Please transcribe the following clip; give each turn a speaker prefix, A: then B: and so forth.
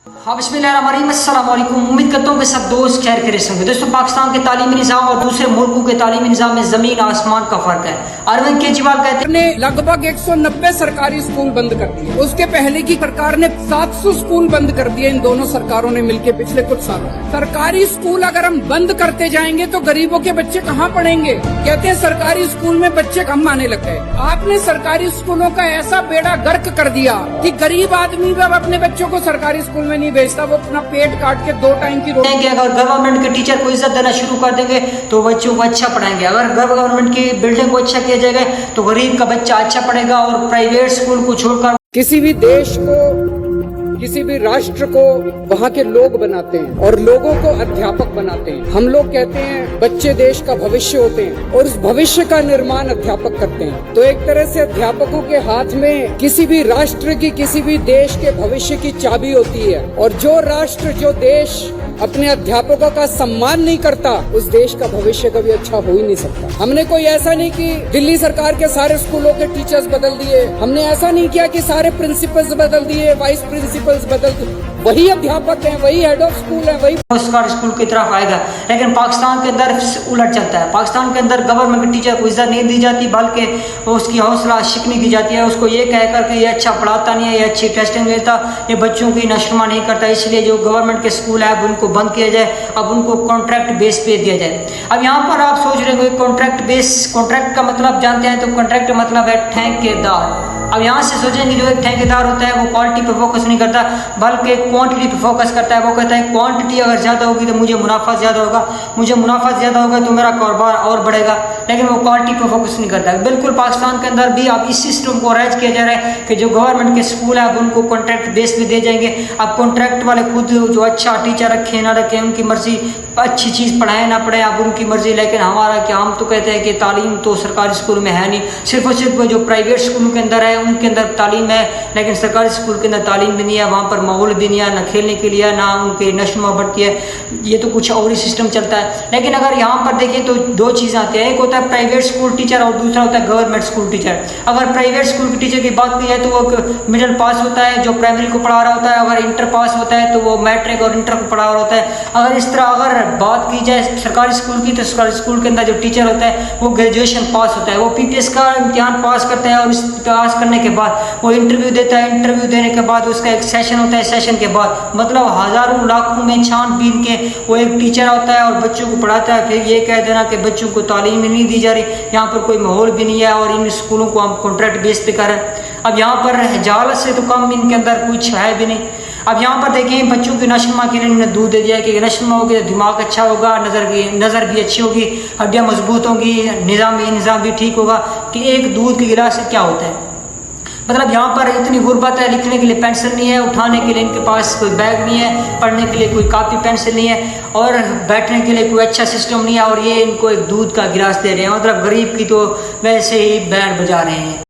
A: हाँ बिस्मिल्लाहिर्रहमानिर्रहीम, अस्सलाम वालेकुम। उम्मीद करता हूँ कि सब दोस्त खैर खैरियत होंगे। दोस्तों, पाकिस्तान के तालीमी निज़ाम और दूसरे मुल्कों के तालीमी निज़ाम में ज़मीन आसमान का फ़र्क है। अरविंद केजरीवाल कहते
B: ने लगभग 190 सरकारी स्कूल बंद कर दिए। उसके पहले की सरकार ने 700 स्कूल बंद कर दिए। इन दोनों सरकारों ने मिलकर पिछले कुछ सालों में सरकारी स्कूल अगर हम बंद करते जाएंगे तो गरीबों के बच्चे कहाँ पढ़ेंगे। कहते हैं सरकारी स्कूल में बच्चे कम आने लग गए। आपने सरकारी स्कूलों का ऐसा बेड़ा गर्क कर दिया कि गरीब आदमी अब अपने बच्चों को सरकारी स्कूल में नहीं भेजता, वो अपना पेट काट के 2 टाइम की रोटी।
A: अगर गवर्नमेंट के टीचर को इज्जत देना शुरू कर देंगे तो बच्चों को अच्छा पढ़ाएंगे। अगर गवर्नमेंट की बिल्डिंग को अच्छा किया जाएगा तो गरीब का बच्चा अच्छा पढ़ेगा। और प्राइवेट स्कूल को छोड़कर
B: किसी भी देश को, किसी भी राष्ट्र को वहाँ के लोग बनाते हैं और लोगों को अध्यापक बनाते हैं। हम लोग कहते हैं बच्चे देश का भविष्य होते हैं और उस भविष्य का निर्माण अध्यापक करते हैं। तो एक तरह से अध्यापकों के हाथ में किसी भी राष्ट्र की, किसी भी देश के भविष्य की चाबी होती है। और जो राष्ट्र, जो देश अपने अध्यापकों का सम्मान नहीं करता, उस देश का भविष्य कभी अच्छा हो ही नहीं सकता। हमने कोई ऐसा नहीं कि दिल्ली सरकार के सारे स्कूलों के टीचर्स बदल दिए, हमने ऐसा नहीं किया कि सारे प्रिंसिपल्स बदल दिए, वाइस प्रिंसिपल्स बदल दिए। वही अध्यापक हैं, वही हेड ऑफ स्कूल है, वही
A: सरकारी स्कूल की तरफ आएगा। लेकिन पाकिस्तान के अंदर उलट चलता है। पाकिस्तान के अंदर गवर्नमेंट के टीचर को इज्जत नहीं दी जाती, बल्कि उसकी हौसला शिकनी की जाती है। उसको ये कह कर के ये अच्छा पढ़ाता नहीं है, ये अच्छी टेस्टिंग लेता, ये बच्चों की नशरमा नहीं करता। इसलिए जो गवर्नमेंट के स्कूल है उनको बंद किया जाए, अब उनको कॉन्ट्रैक्ट बेस पे दिया जाए। अब यहाँ पर आप सोच रहे हो कॉन्ट्रैक्ट बेस, कॉन्ट्रैक्ट का मतलब जानते हैं तो कॉन्ट्रैक्ट मतलब है ठेकेदार। अब यहाँ से सोचेंगे जो एक ठेकेदार होता है वो क्वालिटी पे फोकस नहीं करता बल्कि क्वांटिटी पे फोकस करता है। वो कहता है क्वांटिटी अगर ज़्यादा होगी तो मुझे मुनाफा ज़्यादा होगा, मुझे मुनाफा ज़्यादा होगा तो मेरा कारोबार और बढ़ेगा। लेकिन वो क्वालिटी पे फोकस नहीं करता है। बिल्कुल पाकिस्तान के अंदर भी अब इस सिस्टम को राइज किया जा रहा है कि जो गवर्नमेंट के स्कूल है अब उनको कॉन्ट्रैक्ट बेस पे दे जाएंगे। अब कॉन्ट्रैक्ट वाले खुद जो अच्छा टीचर रखें ना रखें, उनकी मर्जी, अच्छी चीज़ पढ़ाएं ना पढ़ाएं, अब उनकी मर्जी। लेकिन हमारा क्या, हम तो कहते हैं कि तालीम तो सरकारी स्कूल में है नहीं, सिर्फ और सिर्फ जो प्राइवेट स्कूलों के अंदर है उनके अंदर तालीम है, लेकिन सरकारी स्कूल के अंदर तालीम भी नहीं है। वहाँ पर माहौल भी नहीं है, ना खेलने के लिए, ना उनकी नशमा बढ़ती है। ये तो कुछ और ही सिस्टम चलता है। लेकिन अगर यहाँ पर देखिए तो 2 चीज़ें आती हैं, एक होता है प्राइवेट स्कूल टीचर और दूसरा होता है गवर्नमेंट स्कूल टीचर। अगर प्राइवेट स्कूल के टीचर की बात की जाए तो वो मिडिल पास होता है, जो प्राइमरी को पढ़ा रहा होता है। अगर इंटर पास होता है तो वो मैट्रिक और इंटर को पढ़ा रहा होता है। अगर इस तरह अगर बात की जाए सरकारी स्कूल की तो सरकारी स्कूल के अंदर जो टीचर होता है वो ग्रेजुएशन पास होता है, वो पीटीएस का इम्तिहान पास करता है और इस पास करने के बाद वो इंटरव्यू देता है। इंटरव्यू देने के बाद उसका एक सेशन होता है, सेशन के बाद मतलब हज़ारों लाखों में छानबीन के वो एक टीचर होता है और बच्चों को पढ़ाता है। फिर ये कह देना कि बच्चों को तालीम नहीं दी जा रही, यहाँ पर कोई माहौल भी नहीं है और इन स्कूलों को हम कॉन्ट्रैक्ट बेस पे कर रहे हैं। अब यहाँ पर जहालत से तो कम इनके अंदर कुछ है भी नहीं। अब यहाँ पर देखें बच्चों की नशमा के लिए इन्होंने दूध दे दिया कि नशमा होगी तो दिमाग अच्छा होगा, नज़र भी अच्छी होगी, हड्डियाँ मजबूत होंगी, निज़ाम भी ठीक होगा। कि एक दूध के गिलास से क्या होता है, मतलब यहाँ पर इतनी गुर्बत है, लिखने के लिए पेंसिल नहीं है, उठाने के लिए इनके पास कोई बैग नहीं है, पढ़ने के लिए कोई कापी पेंसिल नहीं है और बैठने के लिए कोई अच्छा सिस्टम नहीं है। और ये इनको एक दूध का गिलास दे रहे हैं, मतलब गरीब की तो वैसे ही बैंड बजा रहे हैं।